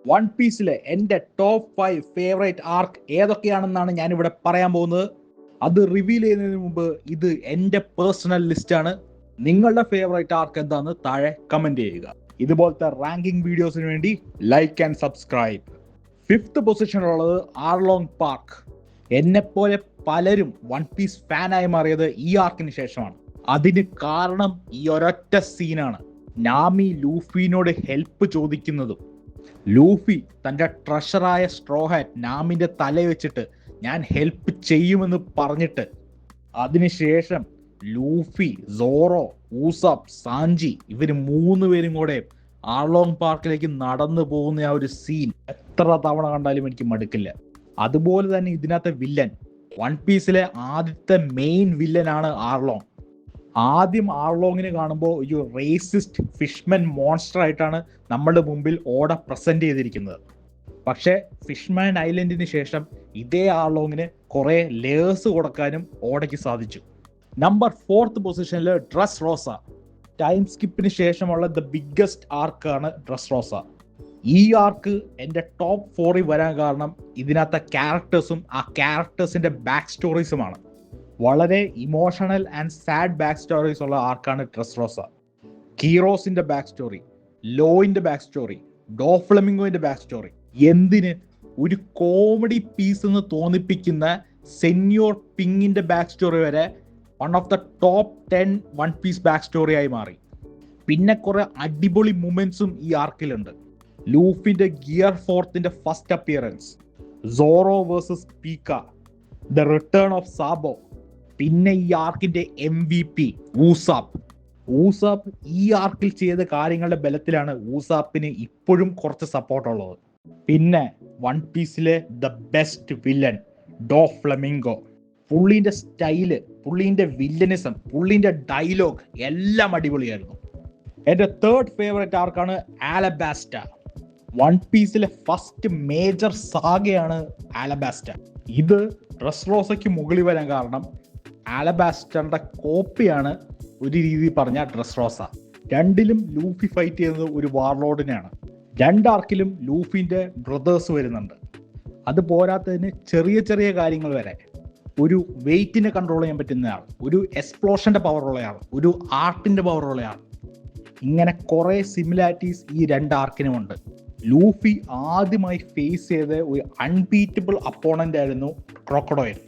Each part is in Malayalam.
വൺ പീസിലെ എൻ്റെ ടോപ്പ് 5 ഫേവറേറ്റ് ആർക്ക് ഏതൊക്കെയാണെന്നാണ് ഞാനിവിടെ പറയാൻ പോകുന്നത്. അത് റിവീൽ ചെയ്യുന്നതിന് മുമ്പ് ഇത് എൻ്റെ പേഴ്സണൽ ലിസ്റ്റാണ്. നിങ്ങളുടെ ഫേവറേറ്റ് ആർക്ക് എന്താണെന്ന് താഴെ കമൻറ്റ് ചെയ്യുക. ഇതുപോലത്തെ റാങ്കിങ് വീഡിയോസിന് വേണ്ടി ലൈക്ക് ആൻഡ് സബ്സ്ക്രൈബ്. 5th പൊസിഷനിലുള്ളത് ആർലോങ് പാർക്ക്. എന്നെപ്പോലെ പലരും വൺ പീസ് ഫാനായി മാറിയത് ഈ ആർക്കിന് ശേഷമാണ്. അതിന് കാരണം ഈ ഒരൊറ്റ സീനാണ്. നാമി ലൂഫിനോട് ഹെൽപ്പ് ചോദിക്കുന്നതും ലൂഫി തൻ്റെ ട്രഷറായ സ്ട്രോ ഹാറ്റ് നാമിൻ്റെ തല വെച്ചിട്ട് ഞാൻ ഹെൽപ്പ് ചെയ്യുമെന്ന് പറഞ്ഞിട്ട് അതിനുശേഷം ലൂഫി, സോറോ, ഊസപ്പ്, സാഞ്ചി ഇവർ 3 പേരും കൂടെ ആർലോങ് പാർക്കിലേക്ക് നടന്നു പോകുന്ന ആ ഒരു സീൻ എത്ര തവണ കണ്ടാലും എനിക്ക് മടുക്കില്ല. അതുപോലെ തന്നെ ഇതിനകത്തെ വില്ലൻ, വൺ പീസിലെ ആദ്യത്തെ മെയിൻ വില്ലനാണ് ആർലോങ്. ആദ്യം ആർലോങ്ങിനെ കാണുമ്പോൾ ഒരു റേസിസ്റ്റ് ഫിഷ്മൻ മോൺസ്റ്റർ ആയിട്ടാണ് നമ്മുടെ മുമ്പിൽ ഓട പ്രസന്റ് ചെയ്തിരിക്കുന്നത്. പക്ഷേ ഫിഷ്മാൻ ഐലൻഡിന് ശേഷം ഇതേ ആർലോങ്ങിന് കുറെ ലേയേഴ്സ് കൊടുക്കാനും ഓടയ്ക്ക് സാധിച്ചു. നമ്പർ 4th പൊസിഷനിൽ ഡ്രസ് റോസ. ടൈം സ്കിപ്പിന് ശേഷമുള്ള ദ ബിഗ്ഗസ്റ്റ് ആർക്കാണ് ഡ്രസ് റോസ. ഈ ആർക്ക് എൻ്റെ ടോപ്പ് 4ൽ വരാൻ കാരണം ഇതിനകത്തെ ക്യാരക്ടേഴ്സും ആ ക്യാരക്ടേഴ്സിൻ്റെ ബാക്ക് സ്റ്റോറീസുമാണ്. വളരെ emotional and sad back stories ഉള്ള ആർക്കാണ് ഡ്രസ് റോസ. കീറോസിന്റെ ബാക്ക് സ്റ്റോറി, ലോയിന്റെ ബാക്ക് സ്റ്റോറി, ഡോഫ്ലമിംഗോന്റെ ബാക്ക് സ്റ്റോറി, എന്തിന് ഒരു കോമഡി പീസ് എന്ന് തോന്നിപ്പിക്കുന്ന സെന്യോർ പിങ്ങിന്റെ ബാക്ക് സ്റ്റോറി വരെ one of the top 10 One Piece back story ആയി മാറി. പിന്നെ കുറെ അടിപൊളി മൊമെന്റ്സും ഈ ആർക്കിലുണ്ട്. ലൂഫിന്റെ ഗിയർ 4ന്റെ first appearance, Zoro versus Pica, the return of Sabo, പിന്നെ ഈ ആർക്കിന്റെ MVP ഊസാപ്പ് ഈ ആർക്കിൽ ചെയ്ത കാര്യങ്ങളുടെ ബലത്തിലാണ് ഊസാപ്പിന് ഇപ്പോഴും കുറച്ച് സപ്പോർട്ട് ഉള്ളത്. പിന്നെ വൺ പീസിലെ ദ ബെസ്റ്റ് വില്ലൻ ഡോഫ്ലമിംഗോ. പുള്ളിന്റെ സ്റ്റൈല്, പുള്ളിന്റെ വില്ലനിസം, പുള്ളിന്റെ ഡയലോഗ് എല്ലാം അടിപൊളിയായിരുന്നു. എൻ്റെ 3rd ഫേവറേറ്റ് ആർക്കാണ് ആലബാസ്റ്റ. വൺ പീസിലെ ഫസ്റ്റ് മേജർ സാഗയാണ് ആലബാസ്റ്റ. ഇത് ഡ്രസ് റോസയ്ക്ക് മുകളിൽ വരാൻ കാരണം ആലബാസ്റ്ററിന്റെ കോപ്പിയാണ് ഒരു രീതി പറഞ്ഞ ഡ്രസ് റോസ. രണ്ടിലും ലൂഫി ഫൈറ്റ് ചെയ്യുന്നത് ഒരു വാർലോഡിനെയാണ്. 2 ആർക്കിലും ലൂഫിന്റെ ബ്രദേഴ്സ് വരുന്നുണ്ട്. അത് പോരാത്തതിന് ചെറിയ ചെറിയ കാര്യങ്ങൾ വരെ ഒരു വെയിറ്റിനെ കൺട്രോൾ ചെയ്യാൻ പറ്റുന്നയാൾ, ഒരു എക്സ്പ്ലോഷന്റെ പവർ ഉള്ളയാൾ, ഒരു ആർട്ടിന്റെ പവർ ഉള്ളയാൾ, ഇങ്ങനെ കുറെ സിമിലാരിറ്റീസ് ഈ 2 ആർക്കിനുമുണ്ട്. ലൂഫി ആദ്യമായി ഫേസ് ചെയ്ത ഒരു അൺബീറ്റബിൾ അപ്പോണന്റ് ആയിരുന്നു ക്രോക്കഡോയിൽ.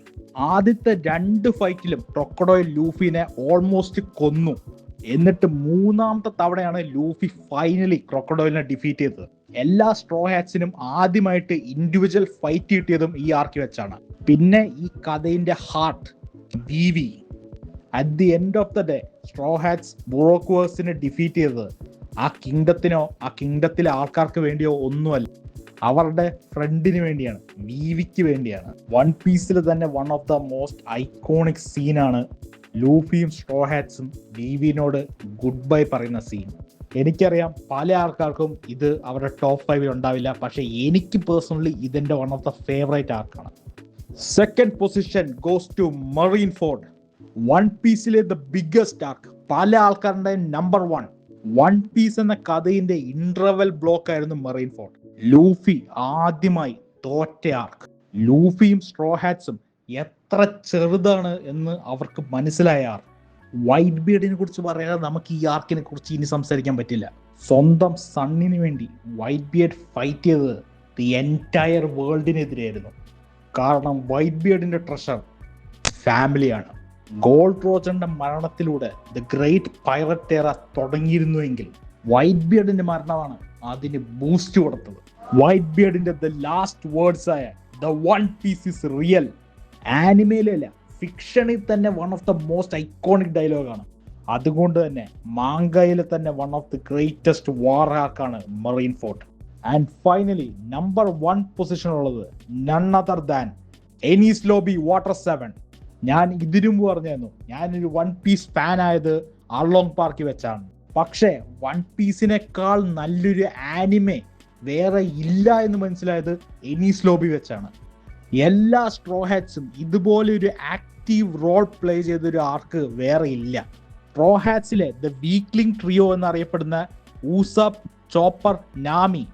ആദ്യത്തെ 2 ഫൈറ്റിലും ക്രോക്കഡോയിൽ ലൂഫിനെ ഓൾമോസ്റ്റ് കൊന്നു. എന്നിട്ട് 3ാമത്തെ തവണയാണ് ലൂഫി ഫൈനലി ക്രോക്കഡോയിലിനെ ഡിഫീറ്റ് ചെയ്തത്. എല്ലാ സ്ട്രോ ഹാറ്റ്സിനും ആദ്യമായിട്ട് ഇൻഡിവിജ്വൽ ഫൈറ്റ് കിട്ടിയതും ഈ ആർക്കി വെച്ചാണ്. പിന്നെ ഈ കഥയിന്റെ heart Vivi. At the end of the day Straw Hats ബുറോക്വേഴ്സിനെ ഡിഫീറ്റ് ചെയ്തത് ആ കിങ്ഡത്തിനോ ആ കിങ്ഡത്തിലെ ആൾക്കാർക്ക് വേണ്ടിയോ ഒന്നുമല്ല, അവരുടെ ഫ്രണ്ടിന് വേണ്ടിയാണ്, വീവിക്ക് വേണ്ടിയാണ്. വൺ പീസിൽ തന്നെ one of the most iconic സീനാണ് ലൂഫിയും സ്ട്രോ ഹാറ്റ്സും വീവിനോട് ഗുഡ് ബൈ പറയുന്ന സീൻ. എനിക്കറിയാം പല ആൾക്കാർക്കും ഇത് അവരുടെ ടോപ്പ് 5ൽ ഉണ്ടാവില്ല, പക്ഷെ എനിക്ക് പേഴ്സണലി ഇതിന്റെ വൺ ഓഫ് ദ ഫേവറേറ്റ് ആർക്കാണ്. 2nd position goes to Marineford. One പീസിലെ ദ ബിഗ്ഗസ്റ്റ് ആർക്ക്, പല ആൾക്കാരുടെ നമ്പർ 1. വൺ പീസ് എന്ന കഥയിന്റെ ഇന്റർവെൽ ബ്ലോക്ക് ആയിരുന്നു മറീൻ ഫോർഡ്. ലൂഫി ആദ്യമായി തോറ്റ ആർക്ക്. ലൂഫിയും സ്ട്രോ ഹാറ്റ്സും എത്ര ചെറുതാണ് എന്ന് അവർക്ക് മനസ്സിലായ ആർക്ക്. വൈറ്റ് ബിയർഡിനെ കുറിച്ച് പറയാതെ നമുക്ക് ഈ ആർക്കിനെ കുറിച്ച് ഇനി സംസാരിക്കാൻ പറ്റില്ല. സ്വന്തം സണ്ണിന് വേണ്ടി വൈറ്റ് ബിയർഡ് ഫൈറ്റ് ചെയ്തത് ദി എൻറ്റയർ വേൾഡിനെതിരെയായിരുന്നു. കാരണം വൈറ്റ് ബിയർഡിന്റെ ട്രഷർ ഫാമിലിയാണ്. ഗോൾഡ് റോജറിന്റെ മരണത്തിലൂടെ ദ ഗ്രേറ്റ് പൈററ്റ് എറ തുടങ്ങിയിരുന്നുവെങ്കിൽ വൈറ്റ് ബിയർഡിന്റെ മരണമാണ് അതിന് ബൂസ്റ്റ് കൊടുത്തത്. വൈറ്റ് ബിയർഡിന്റെ ദ ലാസ്റ്റ് വേർഡ്സ് ആയ the One Piece is real ആനിമയിലല്ല ഫിക്ഷനിൽ തന്നെ one of the most iconic ഡയലോഗാണ്. അതുകൊണ്ട് തന്നെ മാങ്കയിലെ തന്നെ one of the greatest war ആർക്കാണ് Marineford. And finally number 1 പൊസിഷനുള്ളത് none other than എനിസ് lobby water 7. ഞാൻ ഇതിനു മുമ്പ് പറഞ്ഞായിരുന്നു ഞാനൊരു വൺ പീസ് ഫാൻ ആയത് ആർലോങ് പാർക്കിൽ വെച്ചാണ്. പക്ഷേ വൺ പീസിനേക്കാൾ നല്ലൊരു ആനിമെ വേറെ ഇല്ല എന്ന് മനസ്സിലായത് എനിസ് ലോബി വെച്ചാണ്. എല്ലാ സ്ട്രോ ഹാറ്റ്സും ഇതുപോലെ ഒരു ആക്റ്റീവ് റോൾ പ്ലേ ചെയ്തൊരു ആർക്ക് വേറെ ഇല്ല. സ്ട്രോ ഹാറ്റ്സിലെ ദ വീക്ലിംഗ് ട്രിയോ എന്നറിയപ്പെടുന്ന ഊസപ്പ്, ചോപ്പർ, നാമി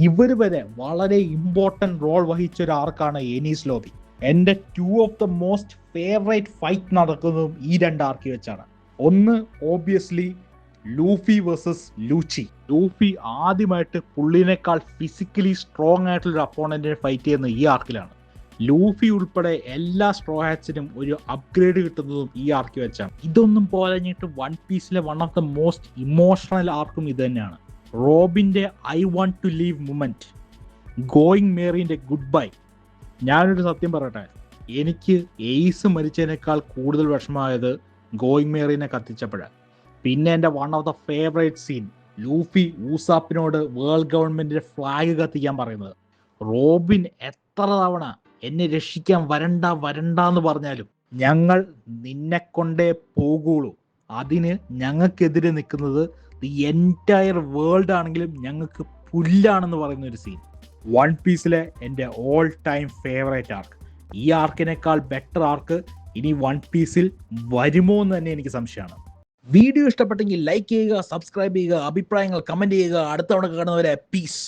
ഇവർ വരെ വളരെ ഇമ്പോർട്ടൻറ്റ് റോൾ വഹിച്ച ഒരു ആർക്കാണ് എനിസ് ലോബി. എൻ്റെ 2 of the most favourite fight നടക്കുന്നതും ഈ 2 ആർക്കി വെച്ചാണ്. ഒന്ന് ഓബിയസ്ലി ലൂഫി വേഴ്സസ് ലൂച്ചി. ലൂഫി ആദ്യമായിട്ട് പുള്ളിനേക്കാൾ ഫിസിക്കലി സ്ട്രോങ് ആയിട്ടുള്ളൊരു അപ്പോണന്റിനെ ഫൈറ്റ് ചെയ്യുന്ന ഈ ആർക്കിലാണ്. ലൂഫി ഉൾപ്പെടെ എല്ലാ സ്ട്രോ ഹാറ്റ്സിനും ഒരു അപ്ഗ്രേഡ് കിട്ടുന്നതും ഈ ആർക്ക് വെച്ചാണ്. ഇതൊന്നും പോലഞ്ഞിട്ട് വൺ പീസിലെ one of the most emotional ആർക്കും ഇത് തന്നെയാണ്. റോബിൻ്റെ I want to leave moment, Going മേറിൻ്റെ ഗുഡ് ബൈ. ഞാനൊരു സത്യം പറയട്ടെ, എനിക്ക് എയ്സ് മരിച്ചതിനേക്കാൾ കൂടുതൽ വിഷമമായത് ഗോയിങ് മേറിനെ കത്തിച്ചപ്പോഴാണ്. പിന്നെ എൻ്റെ one of the favourite scene, Luffy ഊസാപ്പിനോട് വേൾഡ് ഗവൺമെൻറ്റിൻ്റെ ഫ്ലാഗ് കത്തിക്കാൻ പറയുന്നത്. റോബിൻ എത്ര തവണ എന്നെ രക്ഷിക്കാൻ വരണ്ടെന്ന് പറഞ്ഞാലും ഞങ്ങൾ നിന്നെ കൊണ്ടേ പോകുള്ളൂ, അതിന് ഞങ്ങൾക്കെതിരെ നിൽക്കുന്നത് ദി എൻറ്റയർ വേൾഡ് ആണെങ്കിലും ഞങ്ങൾക്ക് പുല്ലാണെന്ന് പറയുന്ന ഒരു സീൻ. വൺ പീസിലെ എൻ്റെ ഓൾ ടൈം ഫേവറേറ്റ് ആർക്ക്. ഈ ആർക്കിനേക്കാൾ ബെറ്റർ ആർക്ക് ഇനി വൺ പീസിൽ വരുമോ എന്ന് തന്നെ എനിക്ക് സംശയമാണ്. വീഡിയോ ഇഷ്ടപ്പെട്ടെങ്കിൽ ലൈക്ക് ചെയ്യുക, സബ്സ്ക്രൈബ് ചെയ്യുക, അഭിപ്രായങ്ങൾ കമൻറ്റ് ചെയ്യുക. അടുത്ത തവണ കാണുന്നവരെ പീസ്.